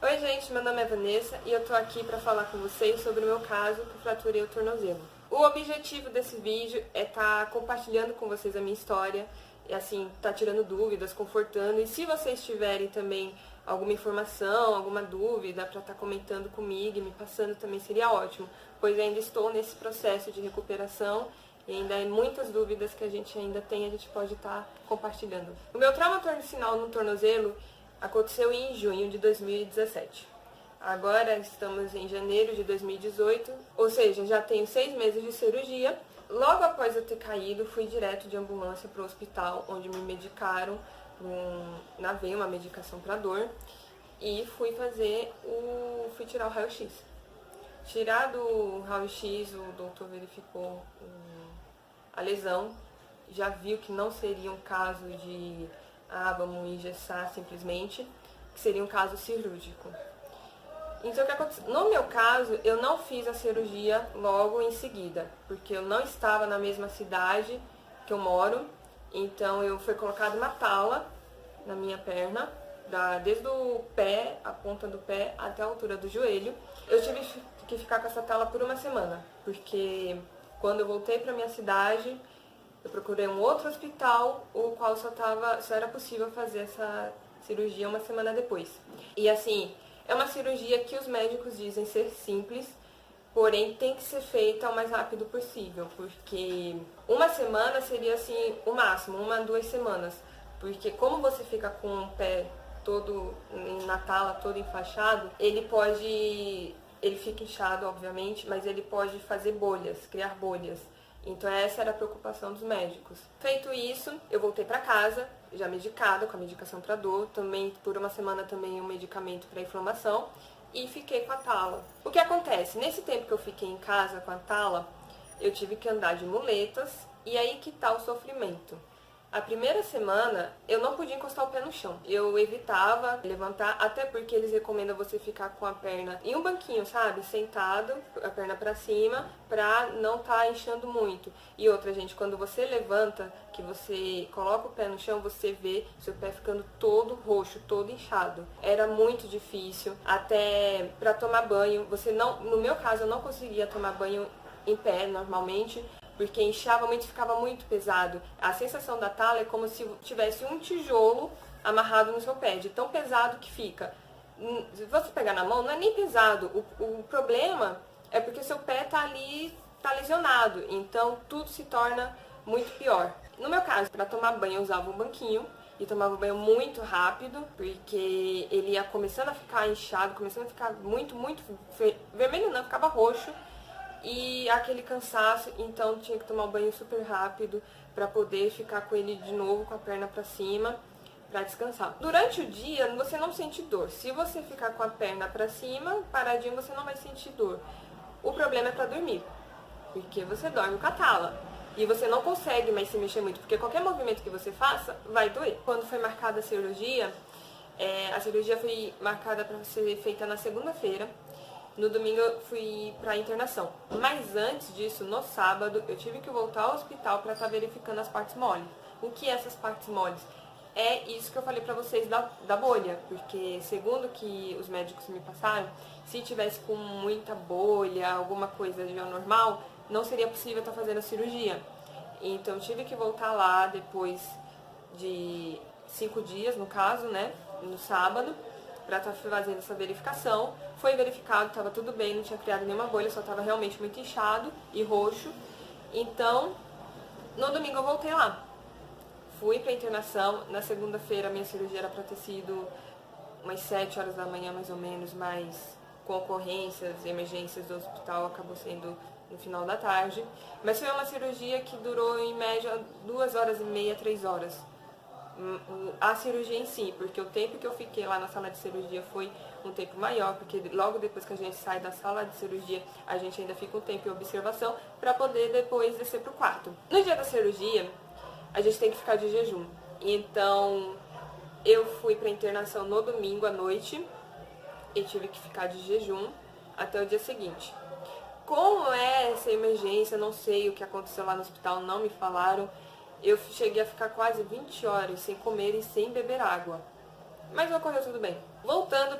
Oi gente, meu nome é Vanessa e eu tô aqui pra falar com vocês sobre o meu caso que eu fraturei o tornozelo. O objetivo desse vídeo é estar compartilhando com vocês a minha história e assim, tá tirando dúvidas, confortando, e se vocês tiverem também alguma informação, alguma dúvida pra estar comentando comigo e me passando também seria ótimo, pois ainda estou nesse processo de recuperação e ainda há muitas dúvidas que a gente ainda tem, a gente pode estar compartilhando. O meu trauma torcinal no tornozelo aconteceu em junho de 2017. Agora estamos em janeiro de 2018, ou seja, já tenho 6 meses de cirurgia. Logo após eu ter caído, fui direto de ambulância para o hospital, onde me medicaram na veia, uma medicação para dor, e fui tirar o raio-x. Tirado o raio-x, o doutor verificou a lesão, já viu que não seria um caso de vamos engessar simplesmente, que seria um caso cirúrgico. Então, o que aconteceu? No meu caso, eu não fiz a cirurgia logo em seguida, porque eu não estava na mesma cidade que eu moro, então eu fui colocada uma tala na minha perna, desde o pé, a ponta do pé, até a altura do joelho. Eu tive que ficar com essa tala por uma semana, porque quando eu voltei para minha cidade, eu procurei um outro hospital, o qual só era possível fazer essa cirurgia uma semana depois. E assim, é uma cirurgia que os médicos dizem ser simples, porém tem que ser feita o mais rápido possível, porque uma semana seria assim o máximo, 1 a 2 semanas. Porque como você fica com o pé todo na tala, todo enfaixado, ele fica inchado, obviamente, mas ele pode fazer bolhas, criar bolhas. Então essa era a preocupação dos médicos. Feito isso, eu voltei para casa, já medicada, com a medicação para dor, também por uma semana também um medicamento para inflamação, e fiquei com a tala. O que acontece? Nesse tempo que eu fiquei em casa com a tala, eu tive que andar de muletas, e aí que tá o sofrimento. A primeira semana, eu não podia encostar o pé no chão. Eu evitava levantar, até porque eles recomendam você ficar com a perna em um banquinho, sabe? Sentado, a perna pra cima, pra não tá inchando muito. E outra, gente, quando você levanta, que você coloca o pé no chão, você vê seu pé ficando todo roxo, todo inchado. Era muito difícil, até pra tomar banho. No meu caso, eu não conseguia tomar banho em pé, normalmente, porque inchava muito e ficava muito pesado. A sensação da tala é como se tivesse um tijolo amarrado no seu pé, de tão pesado que fica. Se você pegar na mão, não é nem pesado. O problema é porque seu pé tá ali, tá lesionado, então tudo se torna muito pior. No meu caso, para tomar banho, eu usava um banquinho e tomava banho muito rápido, porque ele ia começando a ficar inchado, começando a ficar muito vermelho não, ficava roxo. E aquele cansaço, então tinha que tomar um banho super rápido para poder ficar com ele de novo com a perna para cima para descansar. Durante o dia você não sente dor. Se você ficar com a perna para cima, paradinho, você não vai sentir dor. O problema é para dormir, porque você dorme com a tala e você não consegue mais se mexer muito, porque qualquer movimento que você faça vai doer. Quando foi marcada a cirurgia foi marcada para ser feita na segunda-feira. No domingo eu fui para internação. Mas antes disso, no sábado, eu tive que voltar ao hospital para estar verificando as partes moles. O que é essas partes moles? É isso que eu falei para vocês da bolha, porque segundo que os médicos me passaram, se tivesse com muita bolha, alguma coisa de anormal, não seria possível estar fazendo a cirurgia. Então eu tive que voltar lá depois de 5 dias, no caso, né, no sábado, para estar fazendo essa verificação. Foi verificado, estava tudo bem, não tinha criado nenhuma bolha, só estava realmente muito inchado e roxo. Então, no domingo eu voltei lá. Fui para internação. Na segunda-feira, minha cirurgia era para ter sido umas 7 horas da manhã, mais ou menos, mas com ocorrências, emergências do hospital, acabou sendo no final da tarde. Mas foi uma cirurgia que durou, em média, 2 horas e meia, 3 horas. A cirurgia em si, porque o tempo que eu fiquei lá na sala de cirurgia foi um tempo maior, porque logo depois que a gente sai da sala de cirurgia, a gente ainda fica um tempo em observação para poder depois descer pro quarto. No dia da cirurgia, a gente tem que ficar de jejum. Então, eu fui para internação no domingo à noite e tive que ficar de jejum até o dia seguinte. Como é essa emergência, não sei o que aconteceu lá no hospital, não me falaram. Eu cheguei a ficar quase 20 horas sem comer e sem beber água. mas ocorreu tudo bem. Voltando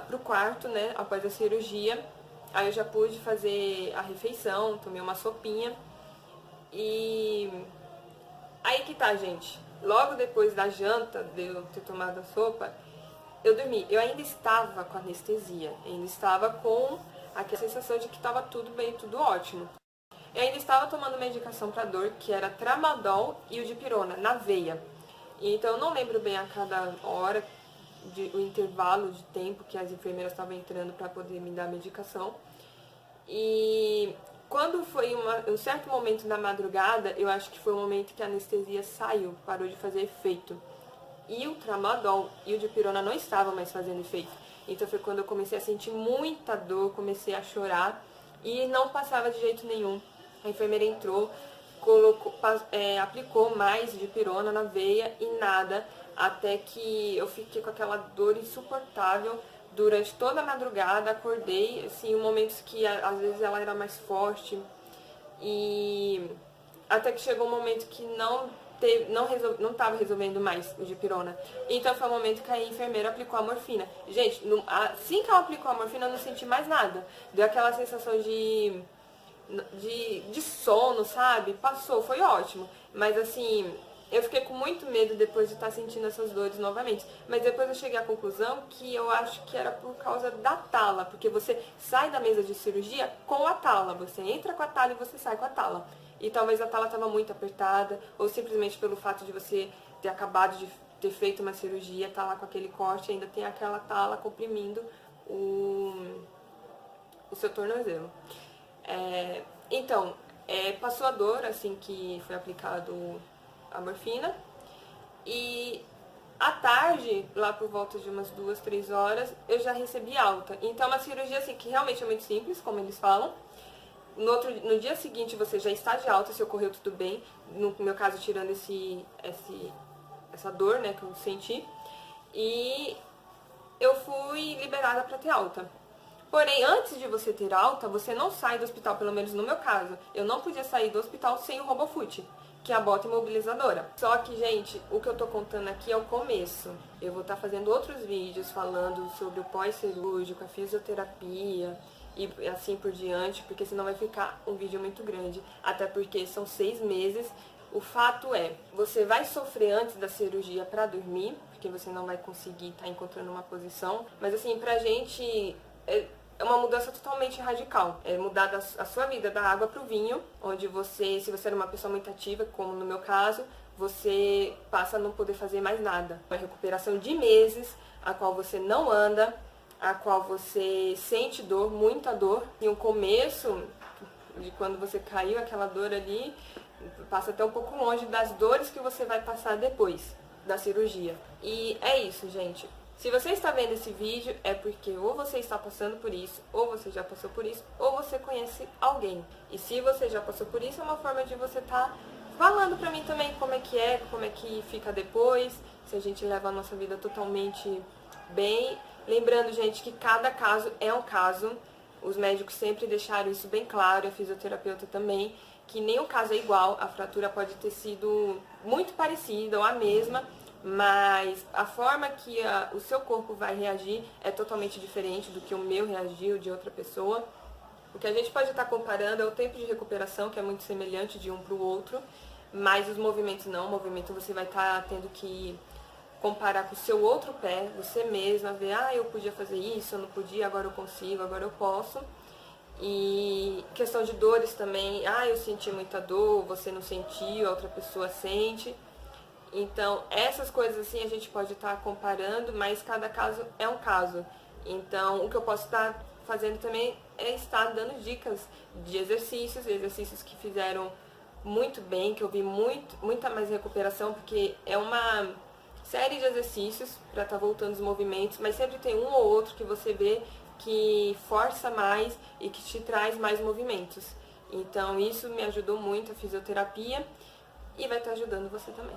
pro quarto, né, após a cirurgia, aí eu já pude fazer a refeição, tomei uma sopinha. E aí que tá, gente. Logo depois da janta, de eu ter tomado a sopa, eu dormi. Eu ainda estava com anestesia, ainda estava com aquela sensação de que estava tudo bem, tudo ótimo. Eu ainda estava tomando medicação para dor, que era tramadol e o dipirona, na veia. Então eu não lembro bem a cada hora, o intervalo de tempo que as enfermeiras estavam entrando para poder me dar a medicação. E quando foi um certo momento da madrugada, eu acho que foi o momento que a anestesia saiu, parou de fazer efeito. E o tramadol e o dipirona não estavam mais fazendo efeito. Então foi quando eu comecei a sentir muita dor, comecei a chorar e não passava de jeito nenhum. A enfermeira entrou, aplicou mais dipirona na veia e nada, até que eu fiquei com aquela dor insuportável durante toda a madrugada. Acordei, assim, em momentos que às vezes ela era mais forte, e até que chegou um momento que não estava resolvendo mais o dipirona. Então foi o momento que a enfermeira aplicou a morfina. Gente, assim que ela aplicou a morfina, eu não senti mais nada. Deu aquela sensação de sono, sabe? Passou, foi ótimo. Mas assim, eu fiquei com muito medo depois de estar sentindo essas dores novamente. Mas depois eu cheguei à conclusão que eu acho que era por causa da tala. Porque você sai da mesa de cirurgia com a tala. Você entra com a tala e você sai com a tala. E talvez a tala estava muito apertada, ou simplesmente pelo fato de você ter acabado de ter feito uma cirurgia, tá lá com aquele corte, ainda tem aquela tala comprimindo o seu tornozelo. Então, passou a dor assim que foi aplicado a morfina, e à tarde, lá por volta de umas 2, 3 horas, eu já recebi alta. Então, é uma cirurgia assim que realmente é muito simples, como eles falam. No dia seguinte você já está de alta, se ocorreu tudo bem, no meu caso tirando essa dor, né, que eu senti, e eu fui liberada para ter alta. Porém, antes de você ter alta, você não sai do hospital, pelo menos no meu caso. Eu não podia sair do hospital sem o RoboFoot, que é a bota imobilizadora. Só que, gente, o que eu tô contando aqui é o começo. Eu vou estar fazendo outros vídeos falando sobre o pós-cirúrgico, a fisioterapia e assim por diante, porque senão vai ficar um vídeo muito grande. Até porque são 6 meses. O fato é, você vai sofrer antes da cirurgia para dormir, porque você não vai conseguir estar encontrando uma posição. Mas assim, pra gente é uma mudança totalmente radical. É mudar a sua vida da água pro vinho, onde você, se você era uma pessoa muito ativa, como no meu caso, você passa a não poder fazer mais nada. Uma recuperação de meses, a qual você não anda, a qual você sente dor, muita dor. E o começo, de quando você caiu, aquela dor ali, passa até um pouco longe das dores que você vai passar depois da cirurgia. E é isso, gente. Se você está vendo esse vídeo, é porque ou você está passando por isso, ou você já passou por isso, ou você conhece alguém. E se você já passou por isso, é uma forma de você estar falando pra mim também como é que fica depois, se a gente leva a nossa vida totalmente bem. Lembrando, gente, que cada caso é um caso. Os médicos sempre deixaram isso bem claro, a fisioterapeuta também, que nenhum caso é igual. A fratura pode ter sido muito parecida ou a mesma, mas a forma que o seu corpo vai reagir é totalmente diferente do que o meu reagiu, de outra pessoa. O que a gente pode estar comparando é o tempo de recuperação, que é muito semelhante de um para o outro, mas os movimentos não. O movimento você vai estar tendo que comparar com o seu outro pé, você mesma, ver, eu podia fazer isso, eu não podia, agora eu consigo, agora eu posso. E questão de dores também, eu senti muita dor, você não sentiu, a outra pessoa sente. Então, essas coisas assim a gente pode estar comparando, mas cada caso é um caso. Então, o que eu posso estar fazendo também é estar dando dicas de exercícios que fizeram muito bem, que eu vi muita mais recuperação, porque é uma série de exercícios para estar voltando os movimentos, mas sempre tem um ou outro que você vê que força mais e que te traz mais movimentos. Então, isso me ajudou muito, a fisioterapia, e vai estar ajudando você também.